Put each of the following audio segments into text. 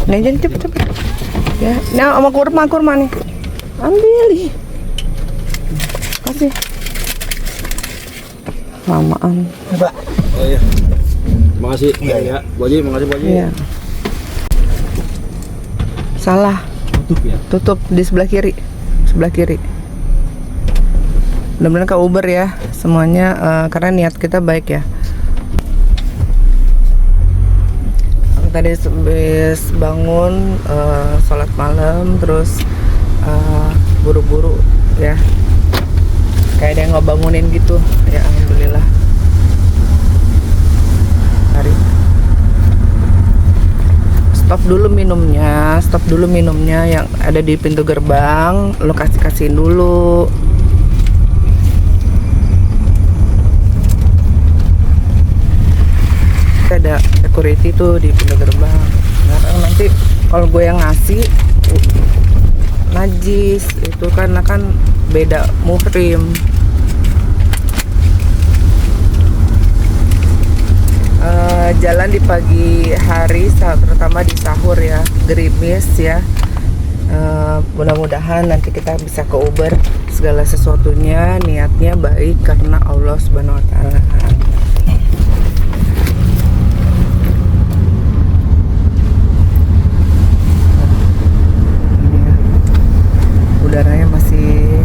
Nih, jangan cepet-cepet. Ya, nah sama kurma nih. Ambil. Ih. Kasih. Lamaan. Pak. Oh iya. Terima kasih. Iya. Bu Haji, makasih Bu Haji. Iya. Salah. Tutup ya. Tutup di sebelah kiri. Sebelah kiri. Mudah-mudahan ke Uber ya. Semuanya karena niat kita baik ya. Aku tadi habis bangun sholat malam terus buru-buru ya. Kayak ada yang ngebangunin gitu. Ya alhamdulillah. Hari. Stop dulu minumnya yang ada di pintu gerbang, lo kasihin dulu. Kita ada security tuh di pintu gerbang. Nah, nanti kalau gue yang ngasih najis itu karena kan beda muhrim. Jalan di pagi hari terutama di sahur ya, gerimis ya. Mudah-mudahan nanti kita bisa ke Uber, segala sesuatunya niatnya baik karena Allah Subhanahu wa taala. Ini ya. Udaranya masih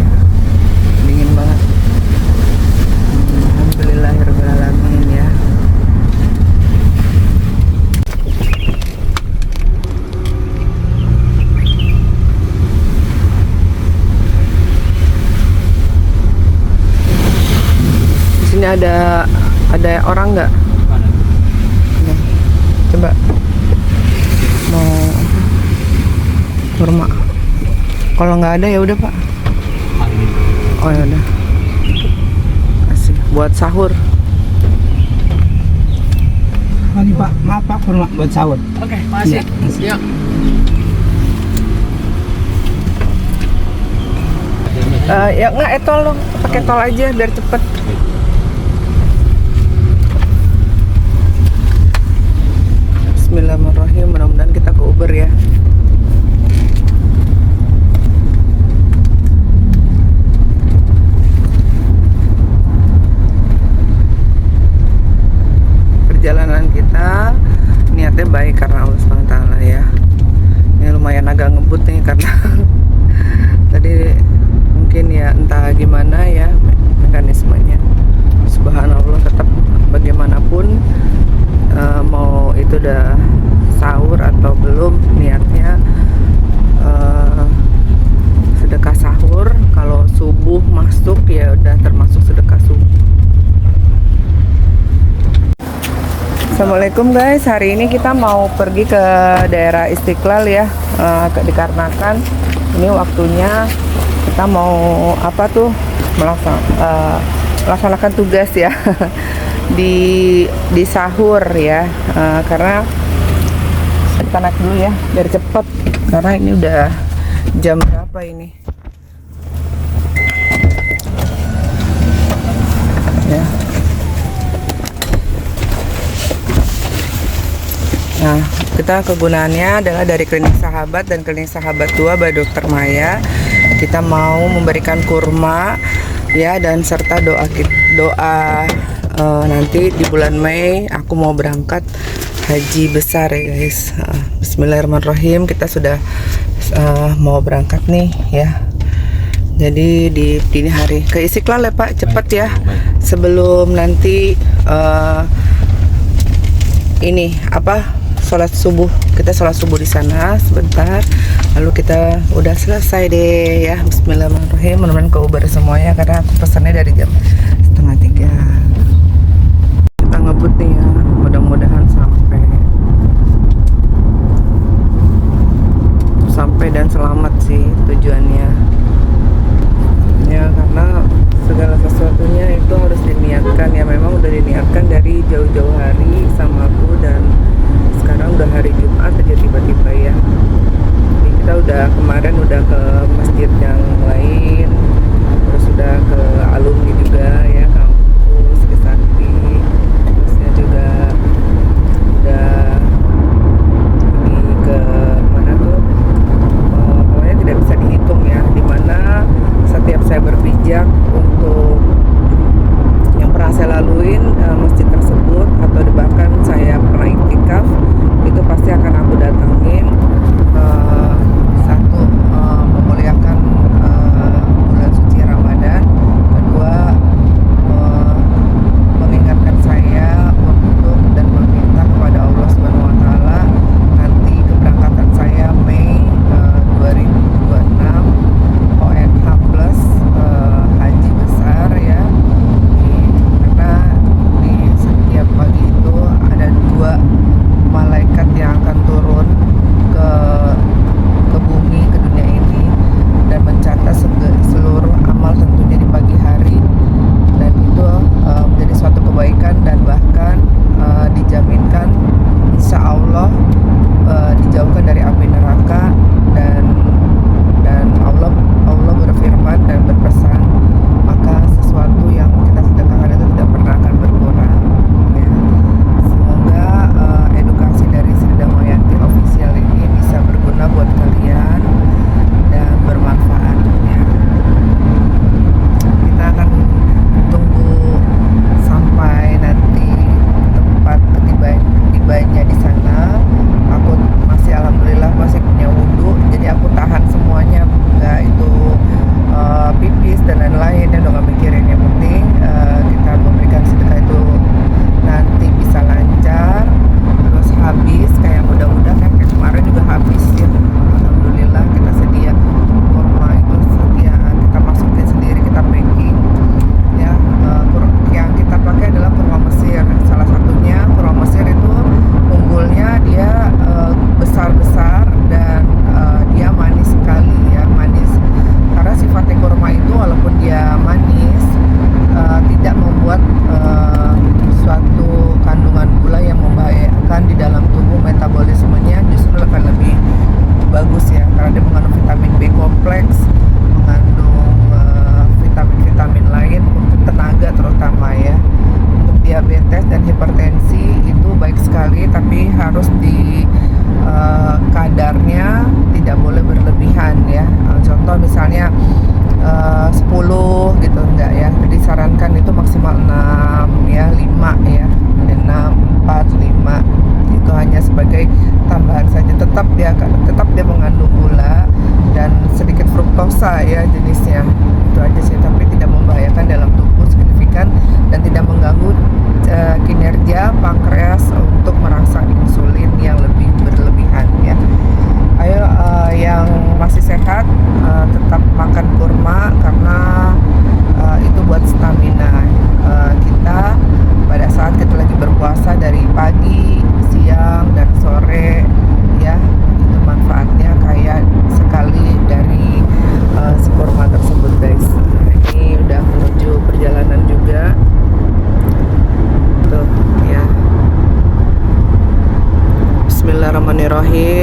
dingin banget. Alhamdulillahirabbil alamin ya. Ini ada orang nggak? Coba mau kurma. Kalau nggak ada ya udah Pak. Oh ya udah. Kasih buat sahur. Mari Pak, maaf Pak, kurma buat sahur. Oke, makasih. Ya. Ya nggak etol lo, pakai tol aja biar cepet. Bismillahirrahmanirrahim, mudah-mudahan kita ke Uber ya. Perjalanan kita niatnya baik karena Allah SWT ya. Ini lumayan agak ngebut nih karena tadi mungkin ya entah gimana ya mekanismenya. Subhanallah, tetap bagaimanapun mau itu udah sahur atau belum, niatnya sedekah sahur. Kalau subuh masuk ya udah termasuk sedekah subuh. Assalamualaikum guys, hari ini kita mau pergi ke daerah Istiqlal ya, dikarenakan ini waktunya kita mau apa tuh melaksanakan tugas ya di sahur ya, karena kita naik dulu ya biar cepet karena ini udah jam berapa ini ya. Nah, kita kegunaannya adalah dari Klinik Sahabat dan Klinik Sahabat Tua by Dr. Maya. Kita mau memberikan kurma ya, dan serta doa nanti di bulan Mei aku mau berangkat haji besar ya guys. Bismillahirrahmanirrahim, kita sudah mau berangkat nih ya. Jadi di dini hari ke Istiqlal ya Pak, cepet ya, sebelum nanti ini apa, sholat subuh. Kita sholat subuh di sana sebentar, lalu kita udah selesai deh ya. Bismillahirrahmanirrahim, mudah-mudahan ke Uber semuanya karena aku pesannya dari jam 2:30. Kita ngebut nih ya, mudah-mudahan sampai dan selamat sih tujuannya ya, karena segala sesuatunya itu harus diniatkan ya. Memang udah diniatkan dari jauh-jauh hari sama aku, dan sekarang udah hari Jumat aja tiba-tiba ya. Jadi kita udah kemarin udah ke masjid yang lain, terus udah ke alumni juga ya, kampus ke Sakti, terusnya juga udah ini ke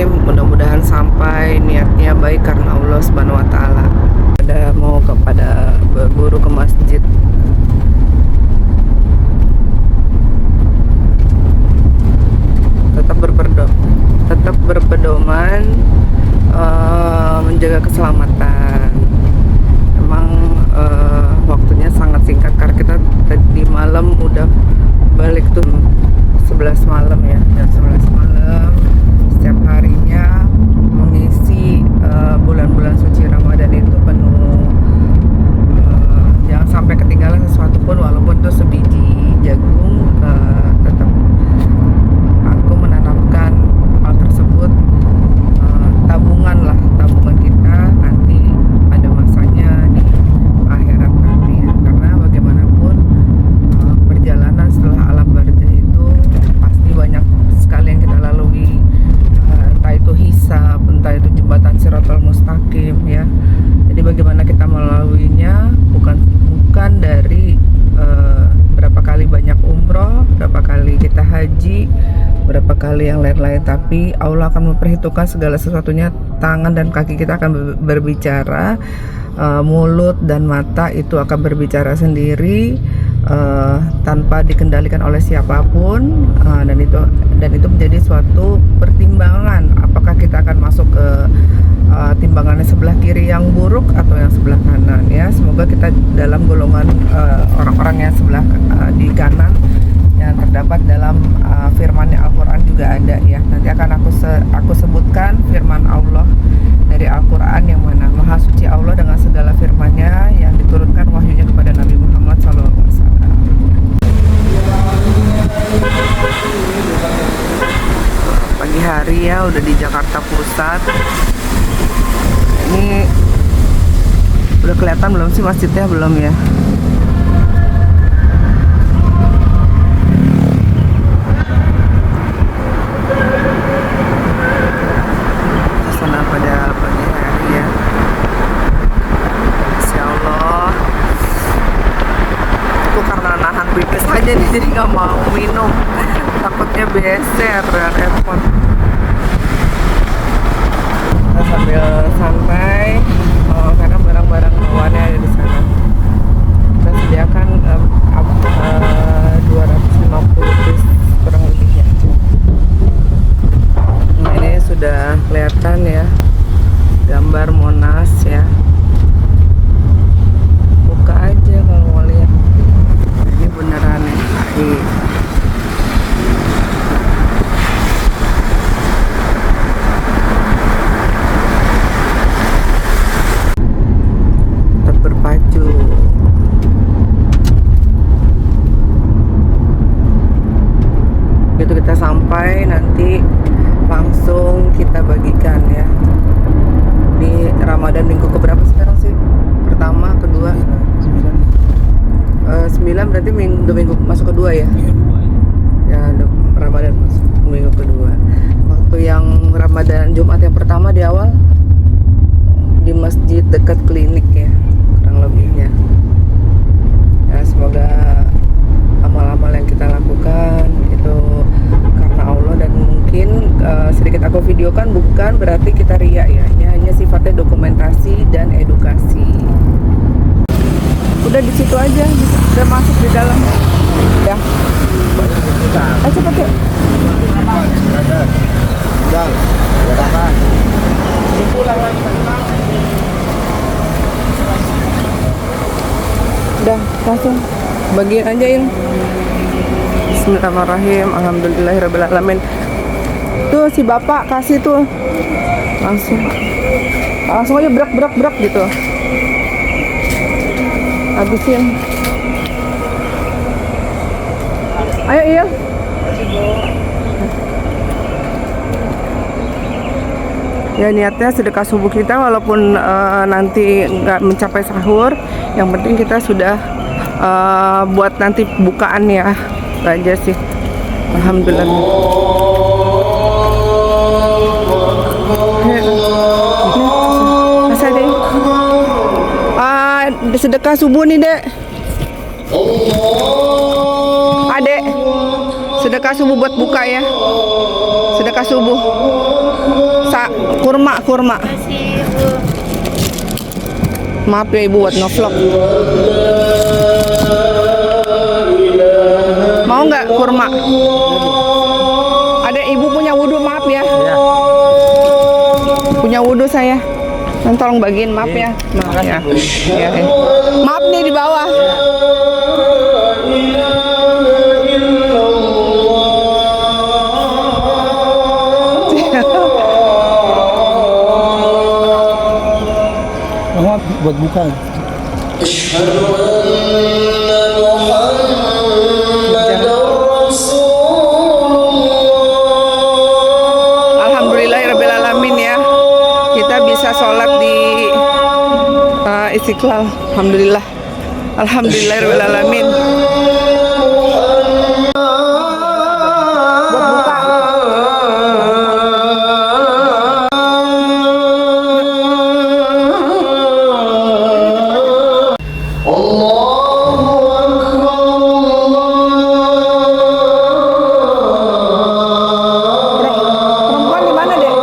mudah-mudahan sampai, niatnya baik karena Allah Subhanahu wa taala. Ada mau kepada berburu ke masjid. Tetap berpedoman menjaga keselamatan. Emang waktunya sangat singkat karena kita tadi malam udah balik tuh 11 malam ya, jam 11 malam. Setiap harinya mengisi bulan-bulan suci Ramadan itu penuh. Jangan sampai ketinggalan sesuatu pun, walaupun itu sebiji jagung. Tetap aku menanamkan hal tersebut, tabungan kita nanti ada masanya di akhirat nanti ya. Karena bagaimanapun perjalanan setelah alam barzah itu pasti banyak sekali yang kita lalui, entah itu hisab, entah itu jembatan Shiratal Mustaqim ya. Jadi bagaimana kita melaluinya bukan dari berapa kali banyak umroh, berapa kali kita haji, berapa kali yang lain-lain, tapi Allah akan memperhitungkan segala sesuatunya. Tangan dan kaki kita akan berbicara, mulut dan mata itu akan berbicara sendiri, tanpa dikendalikan oleh siapapun, dan itu menjadi suatu pertimbangan apakah kita akan masuk ke timbangannya sebelah kiri yang buruk atau yang sebelah kanan ya. Semoga kita dalam golongan orang-orang yang sebelah di kanan yang terdapat dalam firman Al-Quran juga ada ya. Nanti akan aku sebutkan firman Allah dari Al-Quran yang mana Maha Suci Allah dengan segala firman-Nya yang diturunkan wahyunya kepada Nabi Muhammad SAW. Pagi hari ya, udah di Jakarta Pusat. Ini udah kelihatan belum sih masjidnya? Belum ya. Sana pada pagi hari ya. Insya Allah. Aku karena nahan pipis aja nih, jadi nggak mau minum. Takutnya beser dan repot. Kita sambil santai karena barang-barang bawaannya ada di sana. Kita sediakan 250 piece kurang lebihnya. Nah, ini sudah kelihatan ya gambar Monas ya. Buka aja kalau mau lihat. Ini beneran ya. Kita sampai nanti langsung kita bagikan ya. Di Ramadan minggu keberapa sekarang sih? Pertama, kedua? 9 berarti minggu masuk kedua ya? Ya, Ramadan masuk minggu kedua. Waktu yang Ramadan Jumat yang pertama di awal di masjid dekat klinik ya, kurang lebihnya. Ya, semoga amal-amal yang kita lakukan itu karena Allah, dan mungkin sedikit aku videokan bukan berarti kita riya ya. Ini hanya sifatnya dokumentasi dan edukasi. Udah di situ aja, udah masuk di dalam ya. Ayo cepet yuk. Udah langsung bagian aja ini. Bismillahirrahmanirrahim. Alhamdulillahirrahmanirrahim. Tuh si bapak kasih tuh langsung aja brak gitu. Habisin. Ayo iya. Ya, niatnya sedekah subuh kita walaupun nanti nggak mencapai sahur, yang penting kita sudah buat nanti bukaan ya. Aja sih. Alhamdulillah. Masa deh. Sedekah subuh nih, Dek. Adek. Sedekah subuh buat buka ya. Sedekah subuh. Kak, kurma. Maaf ya ibu buat ngevlog. Mau nggak kurma? Ada ibu punya wudhu, maaf ya. Punya wudhu saya. Nanti tolong bagiin, maaf ya. Maaf ya. Ya. Maaf nih di bawah. Buat buka. Alhamdulillahirrahmanirrahim ya. Kita bisa sholat di Istiqlal. Alhamdulillah. Alhamdulillahirrahmanirrahim. Buat buka. Perempuan di mana, Dek?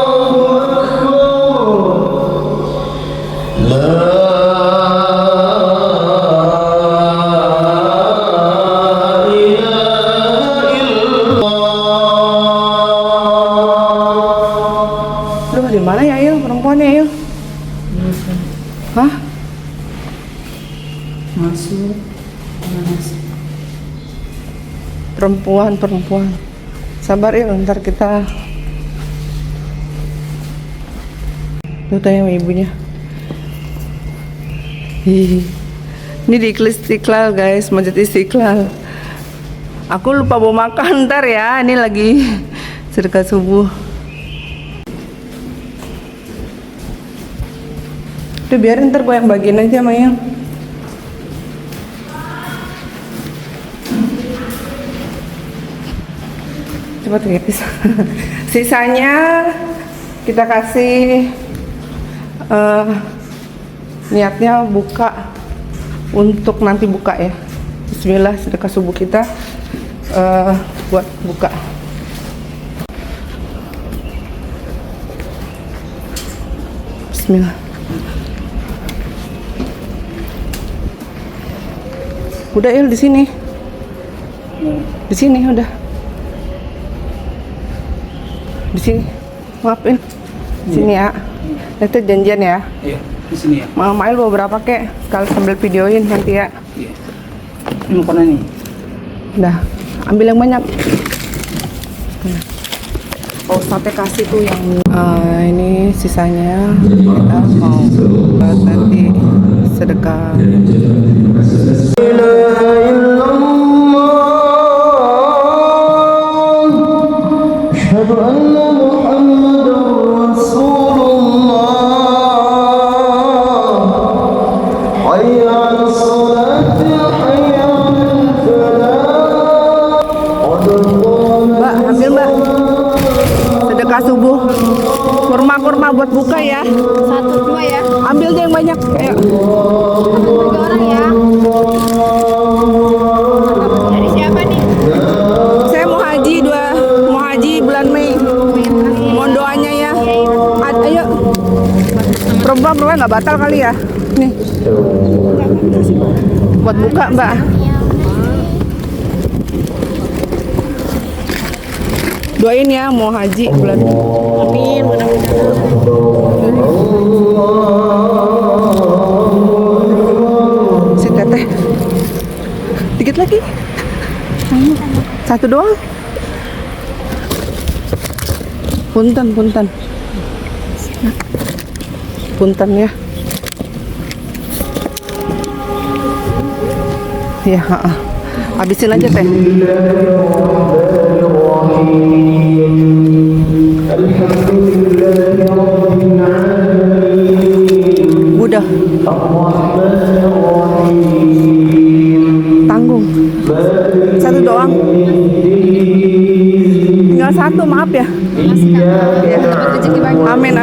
Loh, di mana ya, ayo perempuannya, ayo. Hah? Masuk. Perempuan. Sabar ya, ntar kita. Lu tanya sama ibunya. Ih. Ini di Istiqlal guys, Masjid Istiqlal. Aku lupa bawa makan ntar ya. Ini lagi sedekah subuh. Udah biarin ntar gue yang bagiin aja sama yang. Coba tipis. Sisanya kita kasih niatnya buka untuk nanti buka ya. Bismillah, sedekah subuh kita buat buka. Bismillah. Udah Il di sini. Di sini udah. Di sini. Maafin. Di sini ya. Itu janjian ya. Iya, di sini ya. Mama Il bawa berapa kek? Kalau sambil videoin nanti ya. Iya. Ini mau kemana nih? Udah, ambil yang banyak. Oh, sate kasih tuh yang ini sisanya kita mau buat nanti sedekah. Mbak, ambil Mbak. Sedekah subuh. Kurma buat buka ya. 1, 2 ya. Ambil aja yang banyak. Ayo. 3 orang ya. Dari siapa nih? Saya mau haji bulan Mei. Mohon doanya ya. Ayo. Perempuan nggak batal kali ya? Nih. Buat buka Mbak. Doain ya mau haji bulan. Amin. Si teteh. Dikit lagi. Satu doang. Punten. Punten ya. Ya, habisin aja teh. Udah. Tanggung. Satu doang. Tinggal satu, maaf ya. Ya. Amin.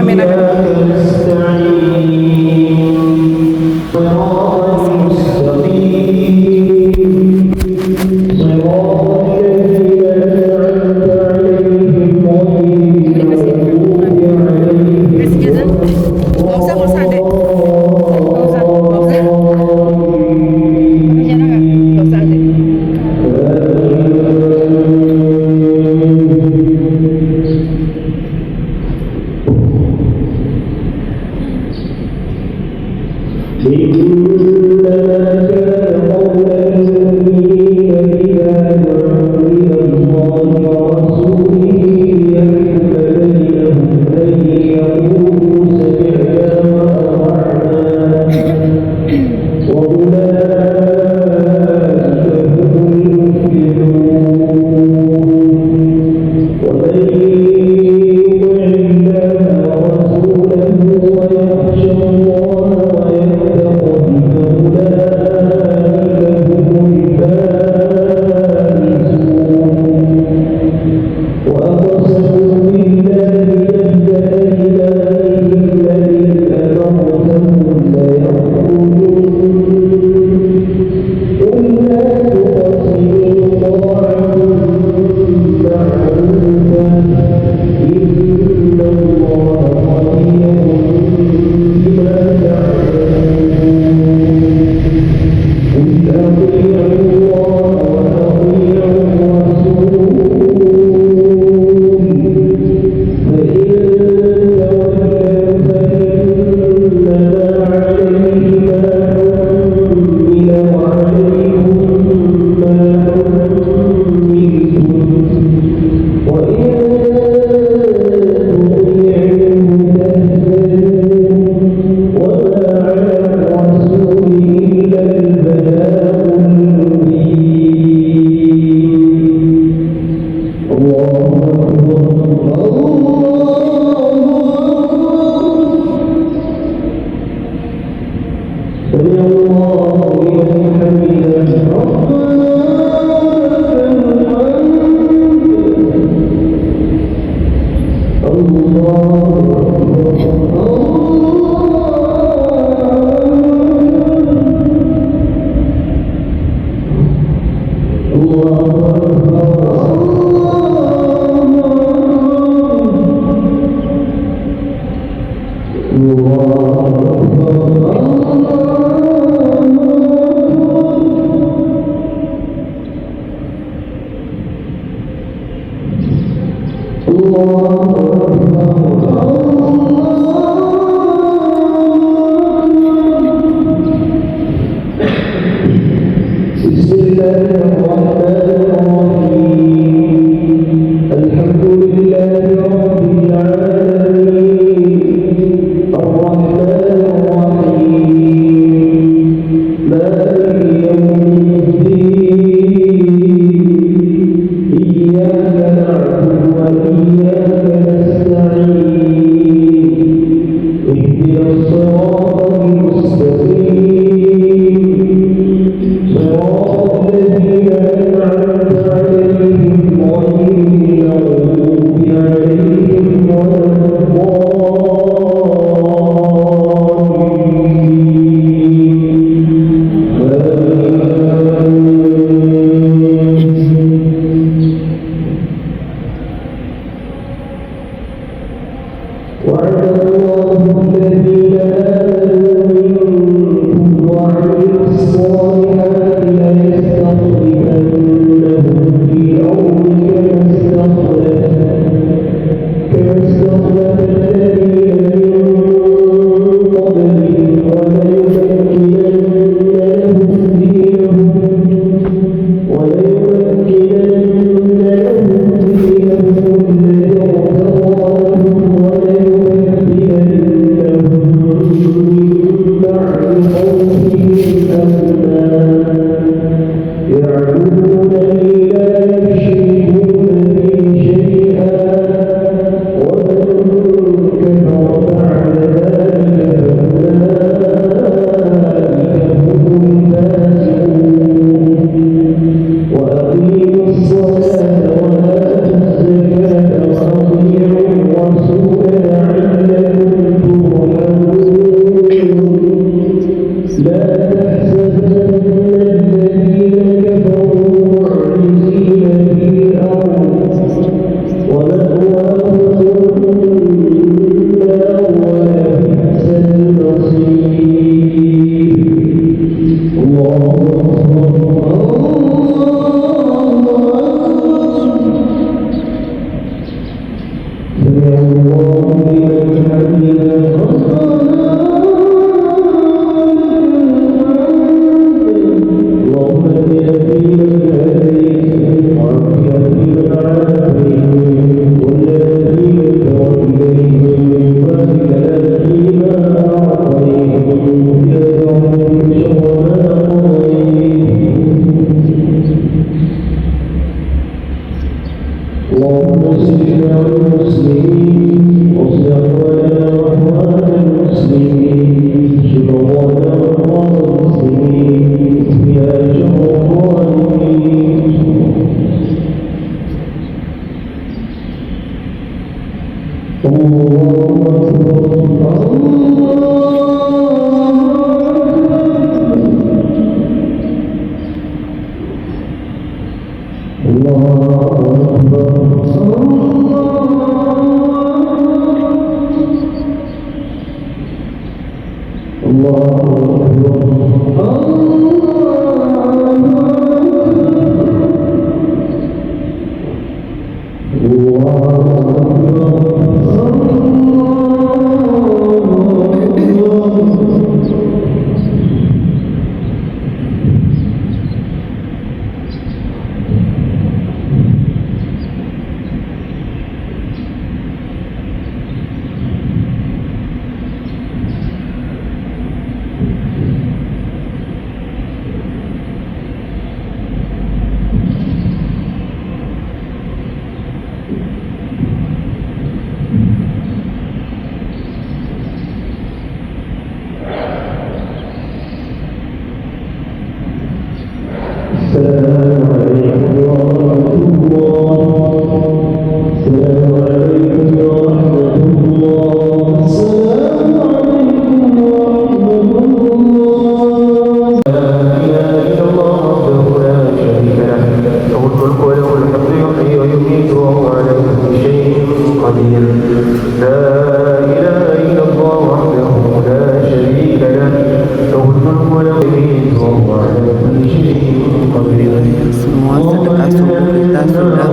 Semua sedekah subuh kita sudah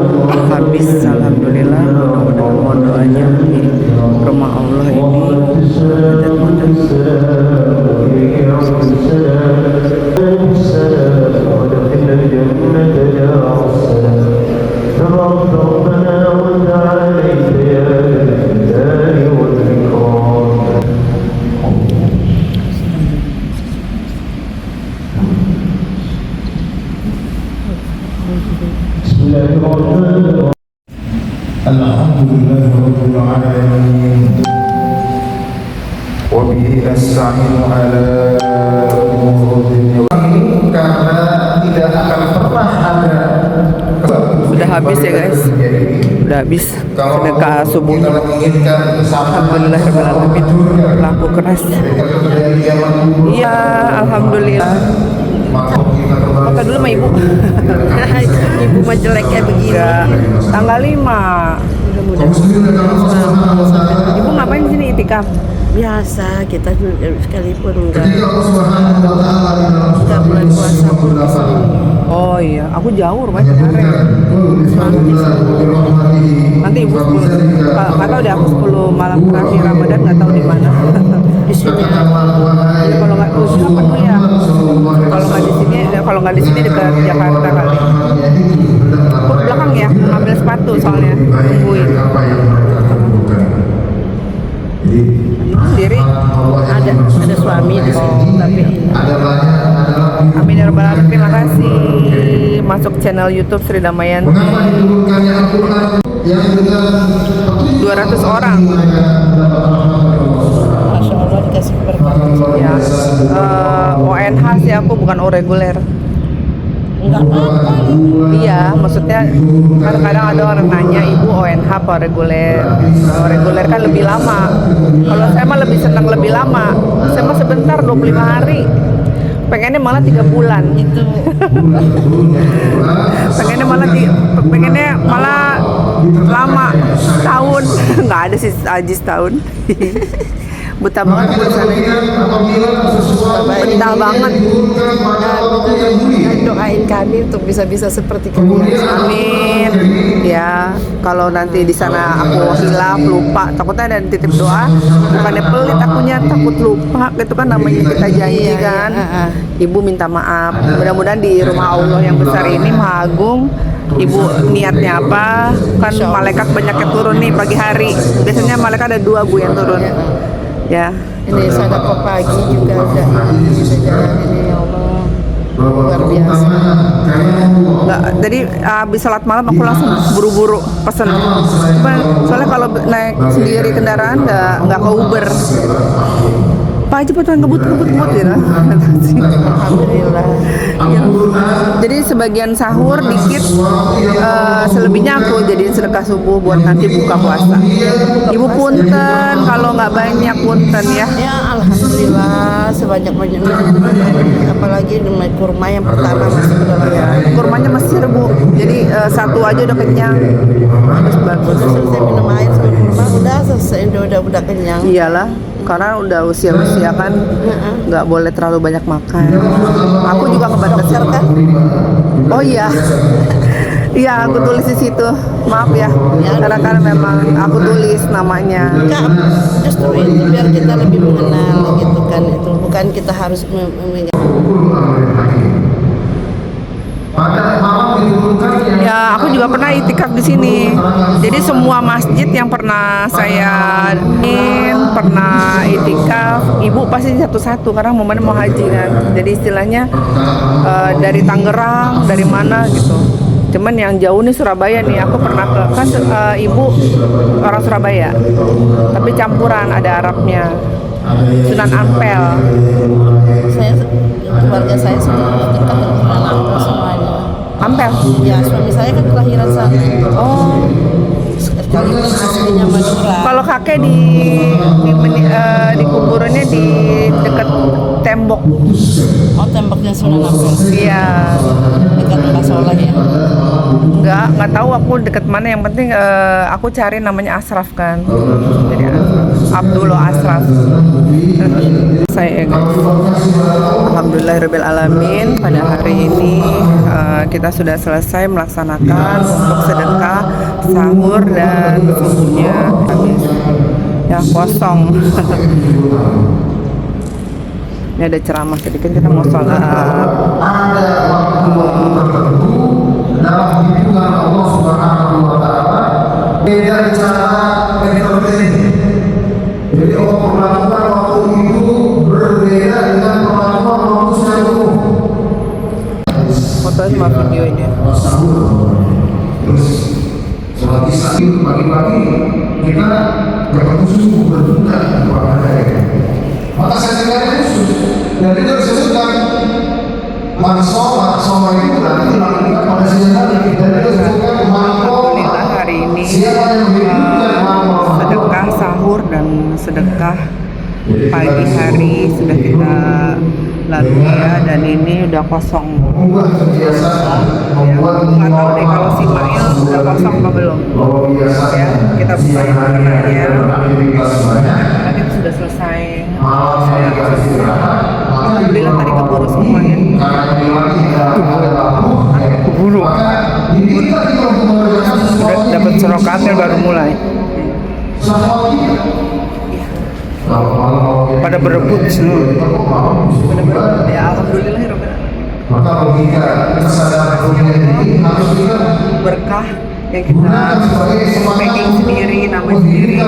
habis, alhamdulillah. Mudah-mudahan mohon doanya di rumah Allah ini Alhamdulillah Rabbil Alamin. Wa bihi nasta'inu ala umuri dunya. Karena tidak akan pernah ada. sudah habis ya guys, udah habis sedekah subuhnya. Alhamdulillahirrahmanirrahim, laku keras. Iya, alhamdulillah. Maka dulu sama ibu. Ibu mah jeleknya begini. Tanggal 5. Ibu ngapain di sini itikaf? Biasa kita sekalipun enggak bulan puasa pun di sini. Oh iya, aku jauh rumahnya Cengkareng. Nanti ibu 10, nggak tahu deh aku 10 malam terakhir Ramadan nggak tahu di mana. Di sini Ya, kalau nggak di sini penuh ya. Kalau nggak di sini dekat Jakarta kali. Aku ke belakang ya, ambil sepatu soalnya nungguin. Sendiri ada suami di sini tapi amin ya rabbal alamin. Terima kasih masuk channel YouTube Sri Damayanti. 200 orang. Masya Allah dikasih berkat. Ya, ONH sih aku, bukan O reguler. Enggak apa-apa. Iya, maksudnya kadang-kadang ada orang nanya ibu ONH apa reguler. Kalau reguler kan lebih lama. Kalau saya mah lebih senang lebih lama. Saya mah sebentar 25 hari. Pengennya malah 3 bulan. Itu pengennya malah lama, tahun. Nggak ada sih Aji setahun. Buta banget di sana. Betah banget. doain kami untuk bisa-bisa seperti kalian. Amin. Ya, kalau nanti di sana aku hilaf, lupa, takutnya ada titip doa. Bukannya pelit, akunya takut lupa. Itu kan namanya kita janji Iya, kan. iya. Ibu minta maaf. Mudah-mudahan di rumah Allah yang besar ini Maha Agung, Ibu niatnya apa? Kan malaikat banyak yang turun nih pagi hari. Biasanya malaikat ada 2 Bu yang turun. Ya, Ini sedekah pagi juga udah kita jalanin ya Allah. Luar biasa. nggak. Jadi habis sholat malam aku langsung buru-buru pesen. Soalnya kalau naik sendiri kendaraan nggak ke Uber. Pak cepetan ngebut gitu. Alhamdulillah. Ya. Jadi sebagian sahur dikit, selebihnya aku jadiin sedekah subuh buat nanti buka puasa. Ibu punten kalau nggak banyak punten ya. Ya alhamdulillah sebanyak-banyaknya. Apalagi dengan kurma yang pertama masuk ke dalam Ya, kurmanya Mesir Bu. Jadi satu aja udah kenyang. Bagus. selesai minum air sama kurma udah selesai udah kenyang. Iyalah, karena udah usia-usia kan nggak boleh terlalu banyak makan. Aku juga kebatasi kan. Oh iya. Iya, aku tulis di situ. Maaf ya. Karena kan memang aku tulis namanya. Enggak, justru itu biar kita lebih mengenal gitu kan, itu bukan kita harus Ya, aku juga pernah itikaf di sini. Jadi semua masjid yang pernah saya pernah itikaf, ibu pasti satu-satu karena momennya mau haji kan. Jadi istilahnya dari Tangerang, dari mana gitu. Cuman yang jauh nih Surabaya nih, aku pernah ke kan ibu orang Surabaya, tapi campuran ada Arabnya. Sunan Ampel. saya keluarga saya semua dekat dengan Sunan Ampel semuanya. Ampel. Ya suami saya kan kelahiran sana. Oh. Sekalipun aslinya Madura. Kalau kakek di kuburannya di dekat tembok. Oh temboknya Sunan Ampel. Iya. Dekat Mbak Soleh ya. Nggak tahu aku deket mana. Yang penting aku cari namanya Asraf kan. Jadi Abdullah Asraf. Saya guys. Alhamdulillahirabbil alamin. Pada hari ini kita sudah selesai melaksanakan untuk sedekah sahur dan subuhnya habis. Ya kosong. Ini ada ceramah sedikit, kita mau sholat. Dalam hitungan Allah Subhanahu wa Ta'ala, beda cara metode ini. Jadi Allah perlakukan waktu itu berbeda dengan perlakuan waktu sebelum. Foto sama video ini. Terus sholat isya pagi-pagi kita berkhusus berbuka kepada Allah. Maka saya tinggal khusus. Jadi itu disebutkan Mansoma itu berarti dilakukan pada siang hari dan itu disebutkan Alhamdulillah hari ini sedekah sahur dan sedekah pagi hari sudah kita lalui ya, dan ini udah kosong. mengubah kebiasaan Ya, nggak tahu deh kalau si Mail udah kosong apa belum. Ya, kita buka yang tengahnya. Tadi itu sudah selesai. Alhamdulillah tadi keburu semuanya. Keburu. Udah dapat serokatnya baru mulai. Pada berebut semua. Ya alhamdulillah ya Rabbil alamin. Maka logika kesadaran dunia ini harus kita Berkah yang kita making sendiri, nama sendiri.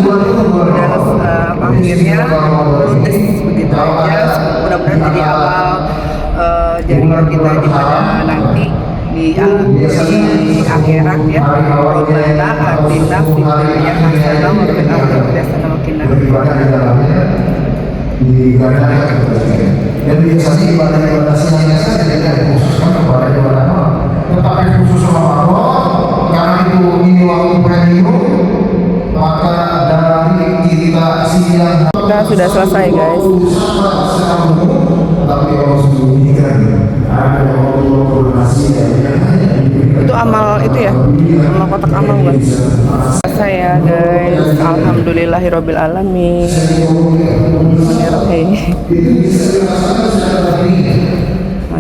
Udah akhirnya ludes begitu aja. Mudah-mudahan jadi awal jaringan kita di pada nanti di akhirat ya. Rabbana atina fid dunya hasanah wa fil akhirati hasanah wa qina beribadah di dalamnya digadangkan kebajikan. Dan biasanya ibadah siangnya saja tidak dikhususkan kepada ibadah malam, tetapi khusus Ramadan karena ini waktu premium, maka dari kita siang kita sudah selesai guys. tapi kalau sembunyikan ada Itu amal itu ya, amal kotak amal kan. Selesai ya guys. Alhamdulillahirabbil alamin.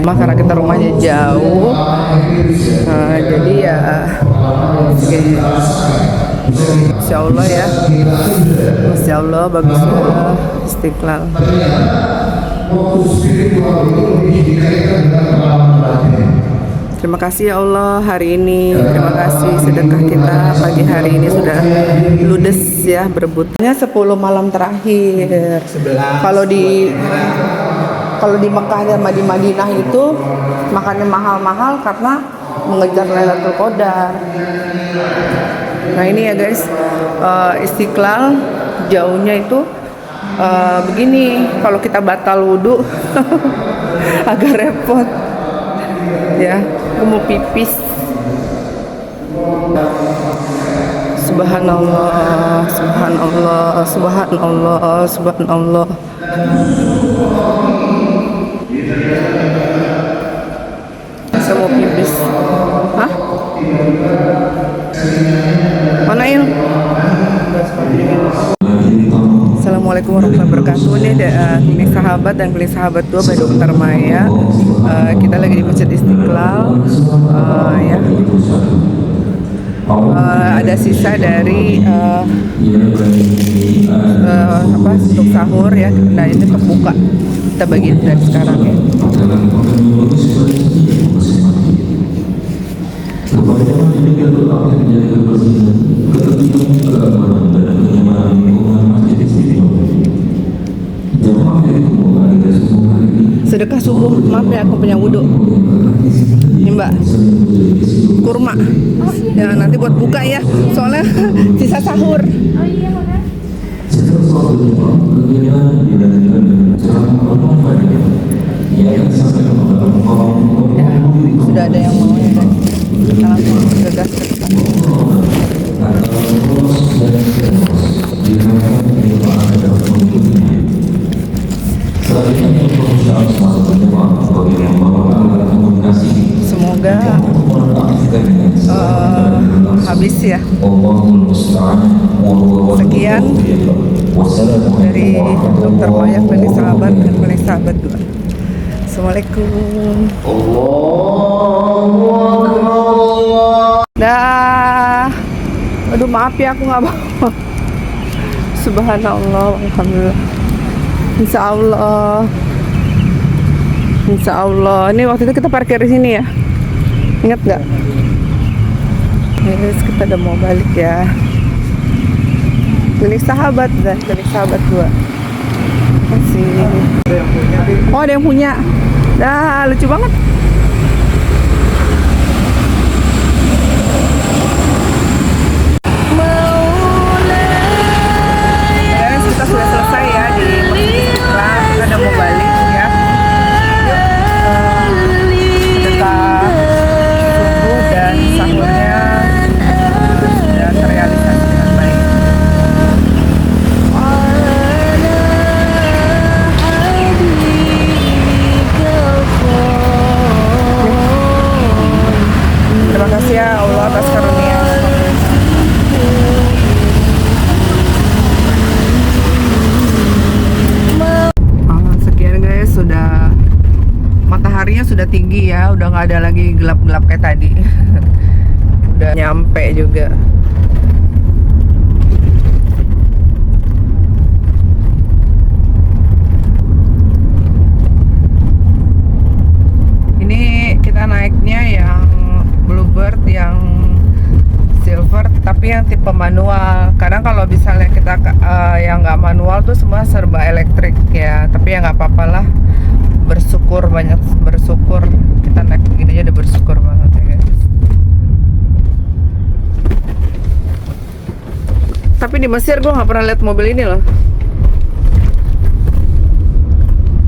Karena kita rumahnya jauh, jadi ya Insya Allah ya, Masya Allah bagus ya Istiqlal. Terima kasih ya Allah hari ini. Terima kasih sedekah kita pagi hari ini sudah ludes ya berebutnya 10 malam terakhir. Kalau di Mekah sama di Madinah itu makannya mahal-mahal karena mengejar Lailatul Qadar. Nah ini ya guys, Istiqlal jauhnya itu begini. Kalau kita batal wudhu agak repot ya. Aku mau pipis. Subhanallah, subhanallah, subhanallah, subhanallah. Saya mau pipis. Hah? Mana Il? Assalamualaikum warahmatullahi wabarakatuh. Ini ada klinik sahabat dan klinik sahabat 2 by Dokter Maya. Kita lagi di Masjid Istiqlal. Ya. Ada sisa dari untuk sahur ya. Nah ini terbuka. Kita bagiin dari sekarang ya. Sedekah subuh, maaf ya aku punya wudhu. Ini Mbak, kurma. Ya nanti buat buka ya, soalnya sisa sahur. Ya, sudah ada yang mau ya guys. Kita langsung bergegas ke depan. Semoga habis ya. Sekian dari Dokter Maya klinik sahabat dan klinik sahabat 2. Assalamualaikum. Dah. Aduh maaf ya aku nggak bawa. Subhanallah, alhamdulillah. Insya Allah. Insya Allah. Ini waktu itu kita parkir di sini ya. Ingat nggak? Yes, kita udah mau balik ya. Klinik sahabat dan klinik sahabat 2. Masih. Oh ada yang punya. Dah lucu banget. Guys, kita sudah selesai ya di Masjid Istiqlal. Kita udah mau balik ya. Sedekah subuh dan sahurnya itu sudah terrealisasi dengan baik. Terima kasih ya Allah atas karunia. Sekian guys, sudah mataharinya sudah tinggi ya, udah nggak ada lagi gelap-gelap kayak tadi. Udah nyampe juga. Ini kita naiknya yang Bluebird yang silver tapi yang tipe manual. Kadang kalau misalnya kita yang nggak manual tuh semua serba elektrik ya, tapi ya nggak apa-apa lah. Bersyukur, banyak bersyukur. Kita naik begini aja udah bersyukur banget ya guys. Tapi di Mesir gue nggak pernah lihat mobil ini loh.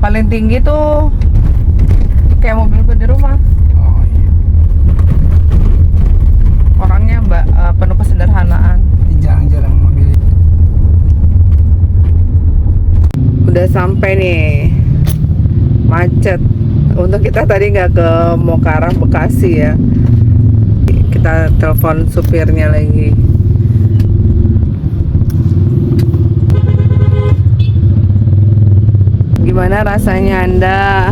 Paling tinggi tuh kayak mobil gue di rumah. Orangnya penuh kesederhanaan. Jarang-jarang mobil. Udah sampai nih, macet. Untuk kita tadi nggak ke mau ke arah Bekasi ya. Kita telepon supirnya lagi. Gimana rasanya Anda?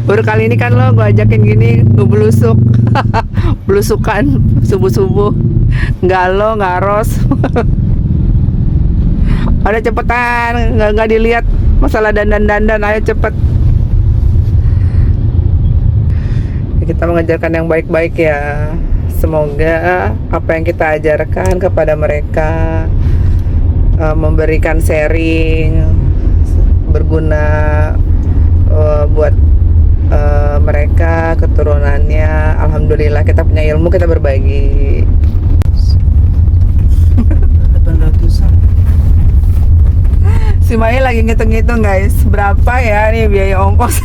Baru kali ini kan lo gue ajakin gini ngebelusuk. Belusukan subuh-subuh. Nggak lo, nggak ros. Ada cepetan, nggak dilihat masalah dandan, ayo cepet. Kita mengajarkan yang baik-baik ya. Semoga apa yang kita ajarkan kepada mereka memberikan sharing berguna buat mereka, keturunannya. Alhamdulillah kita punya ilmu, kita berbagi. 800-an. Si Mai lagi ngitung-ngitung guys, berapa ya nih biaya ongkos.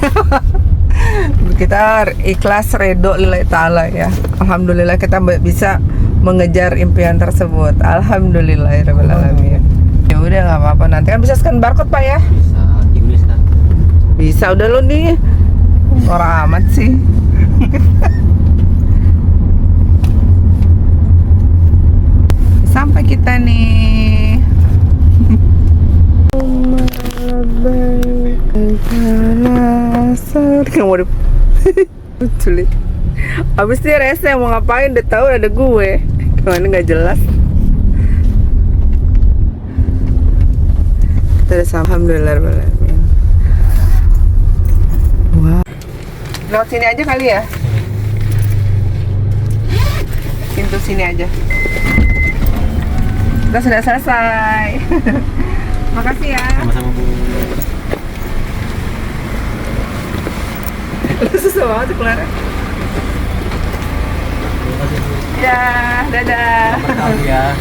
Kita ikhlas redo lillahi ta'ala ya. Alhamdulillah kita bisa mengejar impian tersebut. Alhamdulillahirabbil alamin. Ya udah nggak apa-apa, nanti kan bisa scan barcode Pak ya. Bisa, udah lo nih orang amat sih. Sampai kita nih. Kamu udah sulit. Abis dia rese mau ngapain, udah tahu ada gue. Gimana nggak jelas. Kita udah sampai, alhamdulillah. Wah. Lewat sini aja kali ya. Pintu sini aja. Kita sudah selesai. Makasih ya. Sama-sama Bu. Susah banget tuh keluarnya. Ya, dadah. Ya.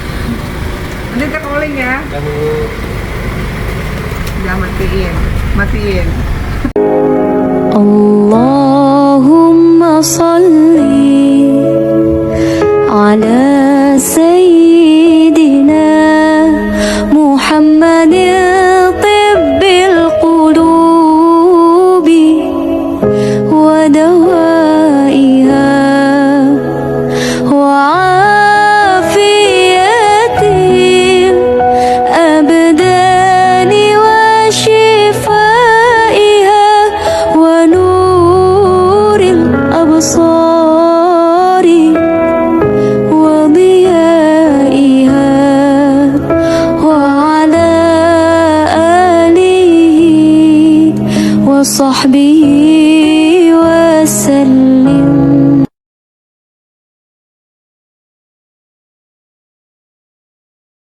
Nanti kita calling ya. Ya Bu. Udah matiin. Allahumma salli ala sayyidina Muhammadin tibbil qulubi wa dawaiha wa afiyatil abdani wa shifaiha wa nuril absari wa diyaiha wa ala alihi wa sahbihi